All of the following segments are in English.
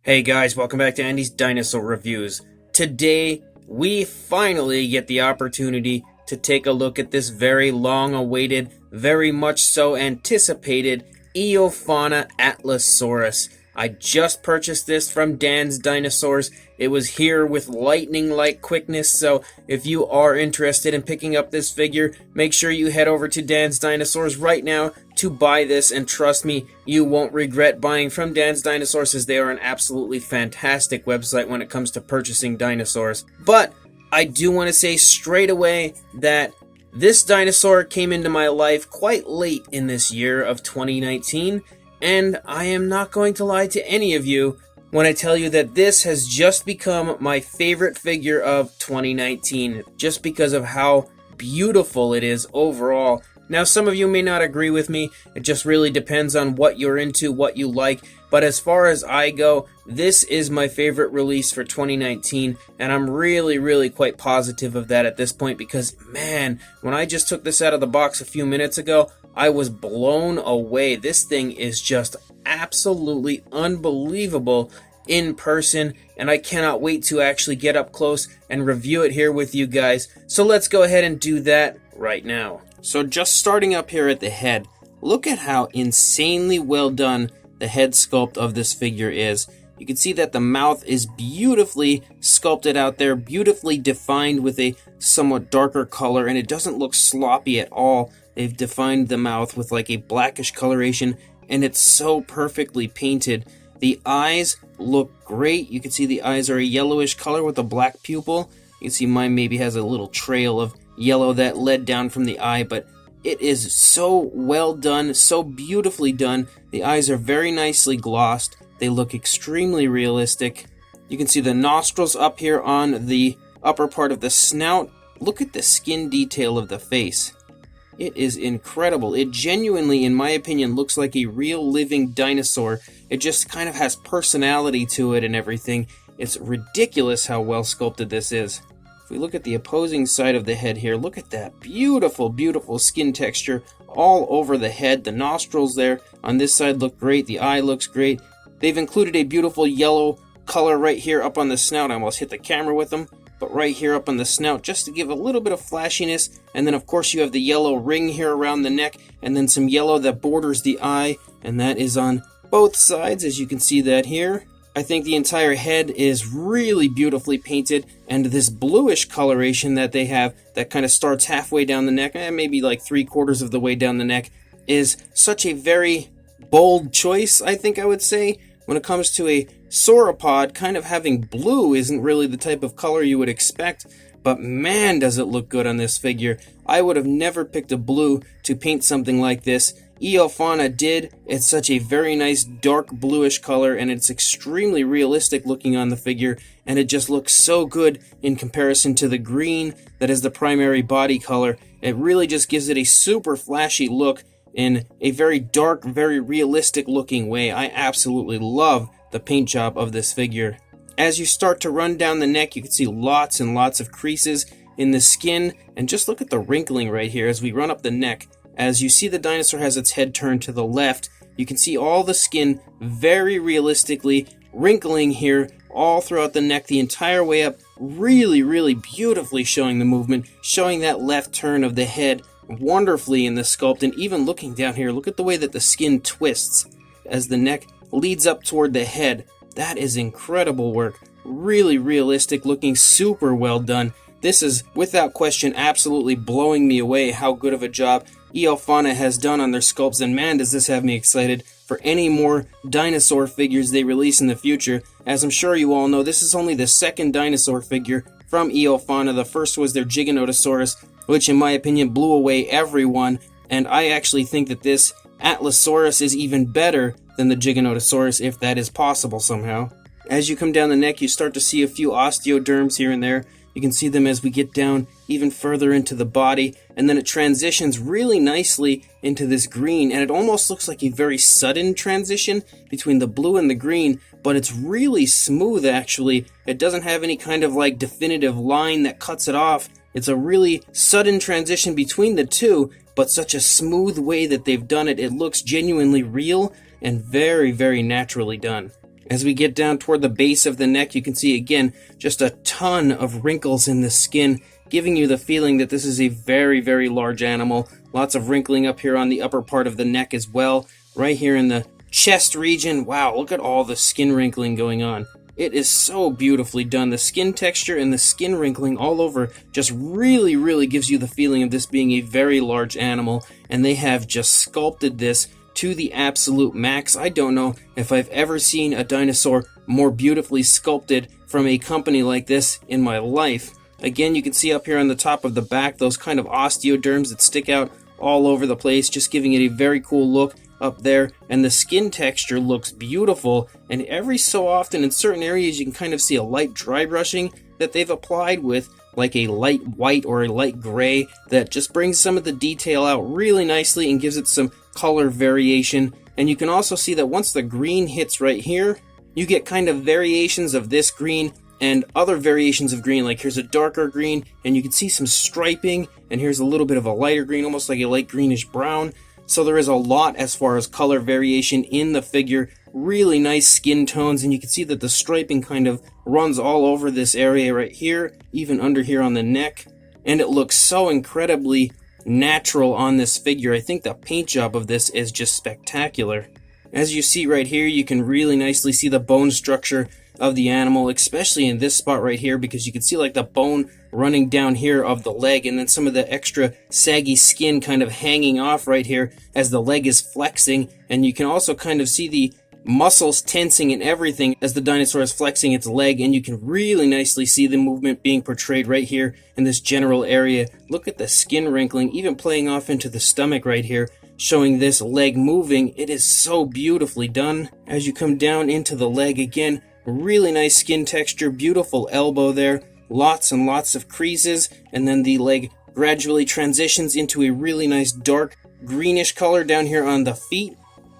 Hey guys, welcome back to Andy's Dinosaur Reviews. Today, we finally get the opportunity to take a look at this very long-awaited, very much so anticipated Eofauna Atlasaurus. I just purchased this from Dan's Dinosaurs. It was here with lightning-like quickness, so if you are interested in picking up this figure, make sure you head over to Dan's Dinosaurs right now to buy this, and trust me, you won't regret buying from Dan's Dinosaurs, as they are an absolutely fantastic website when it comes to purchasing dinosaurs. But I do want to say straight away that this dinosaur came into my life quite late in this year of 2019, and I am not going to lie to any of you when I tell you that this has just become my favorite figure of 2019, just because of how beautiful it is overall. Now, some of you may not agree with me. It just really depends on what you're into, what you like. But as far as I go, this is my favorite release for 2019, and I'm really quite positive of that at this point because, man, when I just took this out of the box a few minutes ago, I was blown away. This thing is just absolutely unbelievable in person, and I cannot wait to actually get up close and review it here with you guys. So let's go ahead and do that right now. So just starting up here at the head, look at how insanely well done the head sculpt of this figure is. You can see that the mouth is beautifully sculpted out there, beautifully defined with a somewhat darker color, and it doesn't look sloppy at all. They've defined the mouth with like a blackish coloration, and it's so perfectly painted. The eyes look great. You can see the eyes are a yellowish color with a black pupil. You can see mine maybe has a little trail of yellow that led down from the eye, but it is so well done, so beautifully done. The eyes are very nicely glossed. They look extremely realistic. You can see the nostrils up here on the upper part of the snout. Look at the skin detail of the face. It is incredible. It genuinely, in my opinion, looks like a real living dinosaur. It just kind of has personality to it and everything. It's ridiculous how well sculpted this is. If we look at the opposing side of the head here, look at that beautiful skin texture all over the head. The nostrils there on this side look great. The eye looks great. They've included a beautiful yellow color right here up on the snout. I almost hit the camera with them. But right here up on the snout, just to give a little bit of flashiness. And then of course you have the yellow ring here around the neck, and then some yellow that borders the eye, and that is on both sides, as you can see that here. I think the entire head is really beautifully painted, and this bluish coloration that they have that kind of starts halfway down the neck, maybe like 3/4 of the way down the neck, is such a very bold choice, I think I would say. When it comes to a sauropod, kind of having blue isn't really the type of color you would expect, but man, does it look good on this figure. I would have never picked a blue to paint something like this. Eofauna did. It's such a very nice dark bluish color, and it's extremely realistic looking on the figure, and it just looks so good in comparison to the green that is the primary body color. It really just gives it a super flashy look in a very dark, very realistic looking way. I absolutely love the paint job of this figure. As you start to run down the neck, you can see lots and lots of creases in the skin, and just look at the wrinkling right here as we run up the neck. As you see the dinosaur has its head turned to the left, you can see all the skin very realistically wrinkling here all throughout the neck the entire way up, really beautifully showing the movement, showing that left turn of the head wonderfully in the sculpt. And even looking down here, look at the way that the skin twists as the neck leads up toward the head. That is incredible work. Really realistic looking, super well done. This is without question absolutely blowing me away how good of a job Eofauna has done on their sculpts, and man, does this have me excited for any more dinosaur figures they release in the future. As I'm sure you all know, this is only the second dinosaur figure from Eofauna. The first was their Giganotosaurus, which in my opinion blew away everyone, and I actually think that this Atlasaurus is even better than the Giganotosaurus, if that is possible somehow. As you come down the neck, you start to see a few osteoderms here and there. You can see them as we get down even further into the body, and then it transitions really nicely into this green, and it almost looks like a very sudden transition between the blue and the green, but it's really smooth actually. It doesn't have any kind of like definitive line that cuts it off. It's a really sudden transition between the two, but such a smooth way that they've done it. It looks genuinely real and very naturally done. As we get down toward the base of the neck, you can see again just a ton of wrinkles in the skin, giving you the feeling that this is a very, very large animal. Lots of wrinkling up here on the upper part of the neck as well. Right here in the chest region, wow, look at all the skin wrinkling going on. It is so beautifully done. The skin texture and the skin wrinkling all over just really, really gives you the feeling of this being a very large animal, and they have just sculpted this to the absolute max. I don't know if I've ever seen a dinosaur more beautifully sculpted from a company like this in my life. Again, you can see up here on the top of the back those kind of osteoderms that stick out all over the place, just giving it a very cool look up there. And the skin texture looks beautiful, and every so often in certain areas you can kind of see a light dry brushing that they've applied with like a light white or a light gray that just brings some of the detail out really nicely and gives it some color variation. And you can also see that once the green hits right here, you get kind of variations of this green and other variations of green. Like here's a darker green and you can see some striping, and here's a little bit of a lighter green, almost like a light greenish brown. So there is a lot as far as color variation in the figure. Really nice skin tones, and you can see that the striping kind of runs all over this area right here, even under here on the neck. And it looks so incredibly natural on this figure. I think the paint job of this is just spectacular. As you see right here, you can really nicely see the bone structure of the animal, especially in this spot right here, because you can see like the bone running down here of the leg, and then some of the extra saggy skin kind of hanging off right here as the leg is flexing. And you can also kind of see the muscles tensing and everything as the dinosaur is flexing its leg, and you can really nicely see the movement being portrayed right here in this general area. Look at the skin wrinkling, even playing off into the stomach right here, showing this leg moving. It is so beautifully done. As you come down into the leg again, really nice skin texture, beautiful elbow there, lots and lots of creases, and then the leg gradually transitions into a really nice dark greenish color down here on the feet.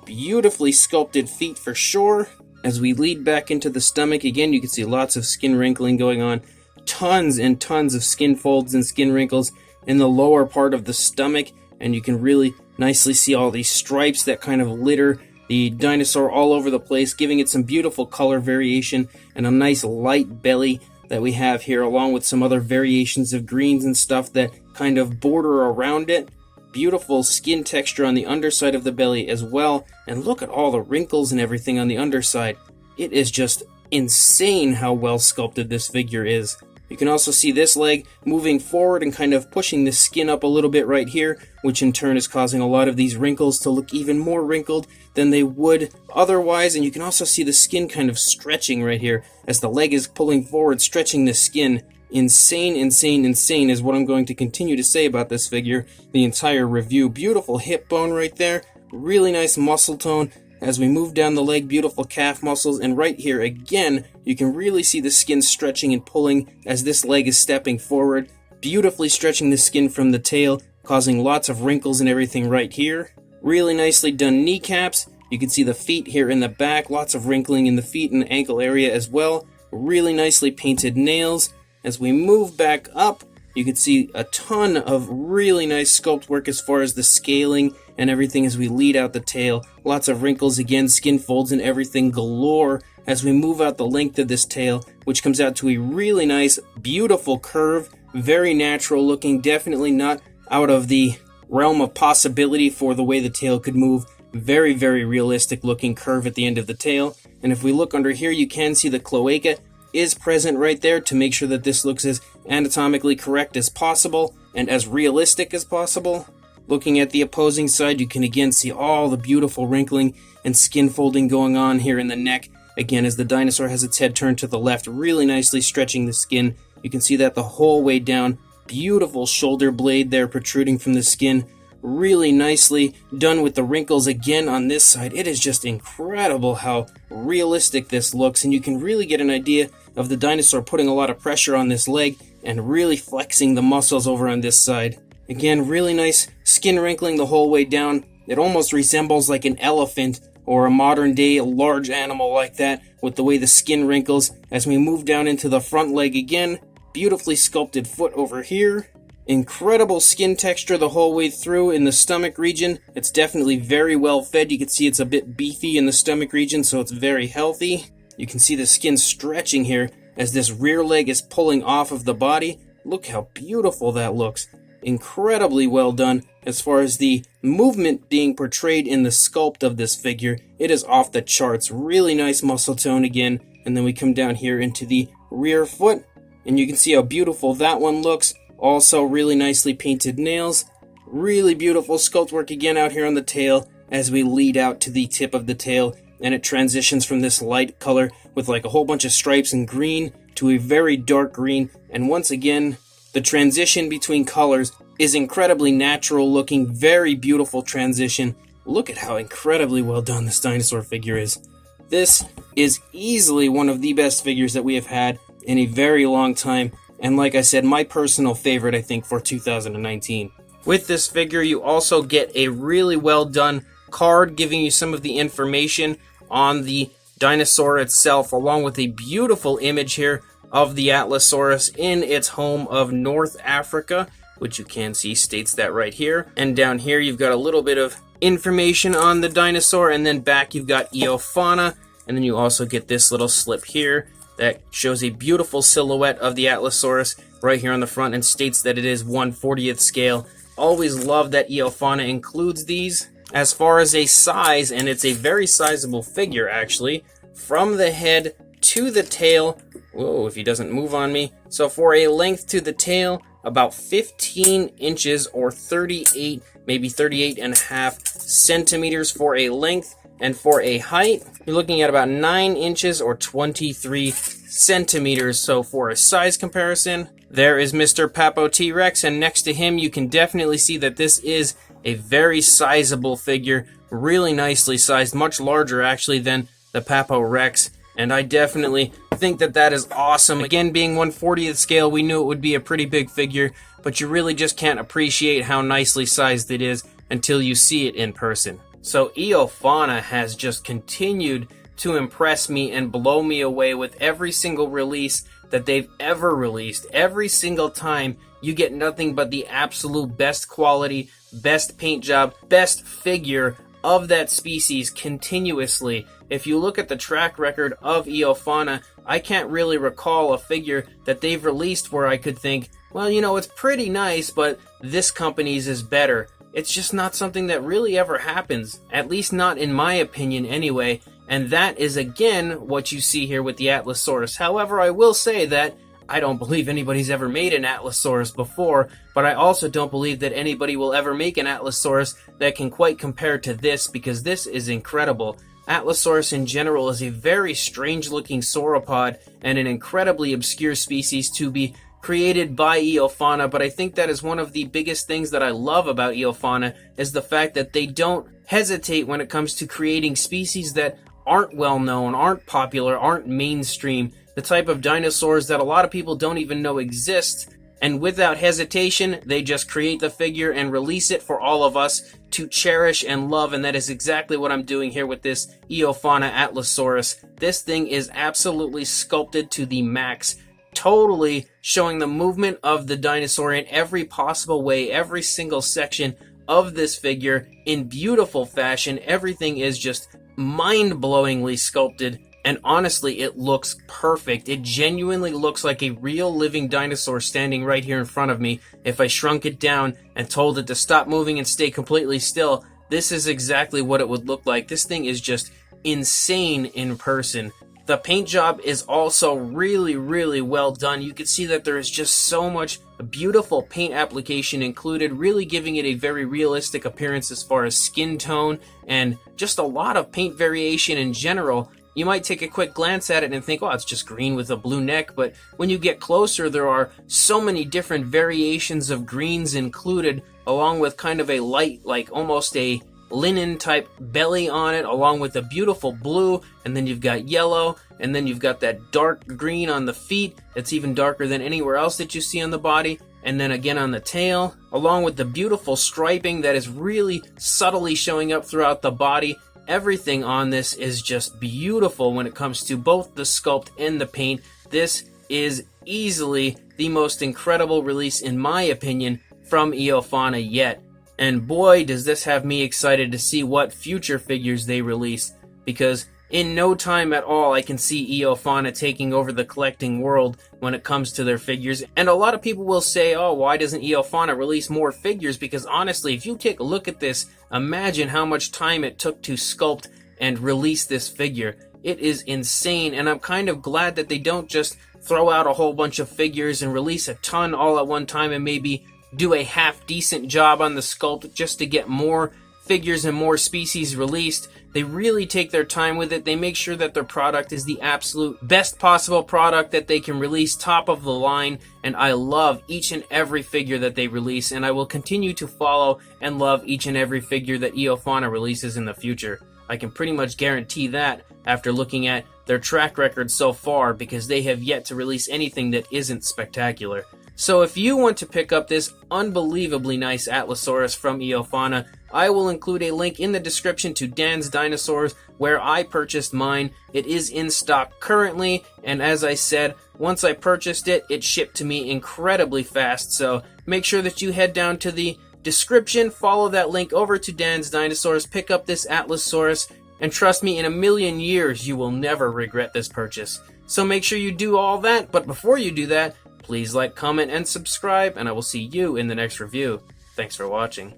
Beautifully sculpted feet for sure. As we lead back into the stomach again, you can see lots of skin wrinkling going on, tons and tons of skin folds and skin wrinkles in the lower part of the stomach, and you can really nicely see all these stripes that kind of litter the dinosaur all over the place, giving it some beautiful color variation and a nice light belly that we have here, along with some other variations of greens and stuff that kind of border around it. Beautiful skin texture on the underside of the belly as well, and look at all the wrinkles and everything on the underside. It is just insane how well sculpted this figure is. You can also see this leg moving forward and kind of pushing the skin up a little bit right here, which in turn is causing a lot of these wrinkles to look even more wrinkled than they would otherwise. And you can also see the skin kind of stretching right here as the leg is pulling forward, stretching the skin. Insane, insane, insane is what I'm going to continue to say about this figure the entire review. Beautiful hip bone right there, really nice muscle tone. As we move down the leg, beautiful calf muscles, and right here again, you can really see the skin stretching and pulling as this leg is stepping forward, beautifully stretching the skin from the tail, causing lots of wrinkles and everything right here. Really nicely done kneecaps. You can see the feet here in the back, lots of wrinkling in the feet and ankle area as well. Really nicely painted nails. As we move back up, you can see a ton of really nice sculpt work as far as the scaling and everything as we lead out the tail. Lots of wrinkles again, skin folds and everything galore as we move out the length of this tail, which comes out to a really nice, beautiful curve. Very natural looking, definitely not out of the realm of possibility for the way the tail could move. Very, very realistic looking curve at the end of the tail. And if we look under here, you can see the cloaca is present right there to make sure that this looks as anatomically correct as possible and as realistic as possible. Looking at the opposing side, you can again see all the beautiful wrinkling and skin folding going on here in the neck. Again, as the dinosaur has its head turned to the left, really nicely stretching the skin. You can see that the whole way down. Beautiful shoulder blade there protruding from the skin. Really nicely done with the wrinkles again on this side. It is just incredible how realistic this looks, and you can really get an idea of the dinosaur putting a lot of pressure on this leg and really flexing the muscles over on this side. Again, really nice skin wrinkling the whole way down. It almost resembles like an elephant or a modern day large animal like that with the way the skin wrinkles. As we move down into the front leg again, beautifully sculpted foot over here. Incredible skin texture the whole way through in the stomach region. It's definitely very well fed. You can see it's a bit beefy in the stomach region, so it's very healthy. You can see the skin stretching here as this rear leg is pulling off of the body. Look how beautiful that looks. Incredibly well done as far as the movement being portrayed in the sculpt of this figure. It is off the charts. Really nice muscle tone again. And then we come down here into the rear foot, and you can see how beautiful that one looks. Also really nicely painted nails. Really beautiful sculpt work again out here on the tail as we lead out to the tip of the tail, and it transitions from this light color with like a whole bunch of stripes and green to a very dark green. And once again, the transition between colors is incredibly natural looking, very beautiful transition. Look at how incredibly well done this dinosaur figure is. This is easily one of the best figures that we have had in a very long time, and like I said, my personal favorite, I think, for 2019. With this figure, you also get a really well done card giving you some of the information on the dinosaur itself, along with a beautiful image here of the Atlasaurus in its home of North Africa, which you can see states that right here. And down here you've got a little bit of information on the dinosaur, and then back you've got Eofauna, and then you also get this little slip here that shows a beautiful silhouette of the Atlasaurus right here on the front and states that it is 1/40th scale. Always love that Eofauna includes these. As far as a size, and it's a very sizable figure actually, from the head to the tail, whoa, if he doesn't move on me. So for a length to the tail, about 15 inches or 38, maybe 38 and a half centimeters for a length. And for a height, you're looking at about 9 inches or 23 centimeters. So for a size comparison, there is Mr. Papo T-Rex, and next to him you can definitely see that this is a very sizable figure, really nicely sized, much larger actually than the Papo Rex. And I definitely think that that is awesome. Again, being 1/40th scale, we knew it would be a pretty big figure, but you really just can't appreciate how nicely sized it is until you see it in person. So Eofauna has just continued to impress me and blow me away with every single release that they've ever released. Every single time you get nothing but the absolute best quality, best paint job, best figure of that species continuously. If you look at the track record of Eofauna, I can't really recall a figure that they've released where I could think, well, you know, it's pretty nice, but this company's is better. It's just not something that really ever happens, at least not in my opinion anyway, and that is again what you see here with the Atlasaurus. However, I will say that I don't believe anybody's ever made an Atlasaurus before, but I also don't believe that anybody will ever make an Atlasaurus that can quite compare to this, because this is incredible. Atlasaurus in general is a very strange looking sauropod and an incredibly obscure species to be created by Eofauna, but I think that is one of the biggest things that I love about Eofauna is the fact that they don't hesitate when it comes to creating species that aren't well known, aren't popular, aren't mainstream, the type of dinosaurs that a lot of people don't even know exist, and without hesitation they just create the figure and release it for all of us to cherish and love, and that is exactly what I'm doing here with this Eofauna Atlasaurus. This thing is absolutely sculpted to the max, totally showing the movement of the dinosaur in every possible way, every single section of this figure in beautiful fashion. Everything is just mind-blowingly sculpted, and honestly, it looks perfect. It genuinely looks like a real living dinosaur standing right here in front of me. If I shrunk it down and told it to stop moving and stay completely still, this is exactly what it would look like. This thing is just insane in person. The paint job is also really, really well done. You can see that there is just so much beautiful paint application included, really giving it a very realistic appearance as far as skin tone and just a lot of paint variation in general. You might take a quick glance at it and think, oh, it's just green with a blue neck, but when you get closer, there are so many different variations of greens included, along with kind of a light, like almost a linen type belly on it, along with a beautiful blue, and then you've got yellow, and then you've got that dark green on the feet that's even darker than anywhere else that you see on the body, and then again on the tail, along with the beautiful striping that is really subtly showing up throughout the body. Everything on this is just beautiful when it comes to both the sculpt and the paint. This is easily the most incredible release, in my opinion, from Eofauna yet. And boy, does this have me excited to see what future figures they release, because In no time at all, I can see Eofauna taking over the collecting world when it comes to their figures. And a lot of people will say, oh, why doesn't Eofauna release more figures? Because honestly, if you take a look at this, imagine how much time it took to sculpt and release this figure. It is insane, and I'm kind of glad that they don't just throw out a whole bunch of figures and release a ton all at one time and maybe do a half-decent job on the sculpt just to get more figures and more species released. They really take their time with it. They make sure that their product is the absolute best possible product that they can release, top of the line, and I love each and every figure that they release, and I will continue to follow and love each and every figure that Eofauna releases in the future. I can pretty much guarantee that after looking at their track record so far, because they have yet to release anything that isn't spectacular. So if you want to pick up this unbelievably nice Atlasaurus from Eofauna, I will include a link in the description to Dan's Dinosaurs where I purchased mine. It is in stock currently, and as I said, once I purchased it, it shipped to me incredibly fast, so make sure that you head down to the description, follow that link over to Dan's Dinosaurs, pick up this Atlasaurus, and trust me, in a million years, you will never regret this purchase. So make sure you do all that, but before you do that, please like, comment, and subscribe, and I will see you in the next review. Thanks for watching.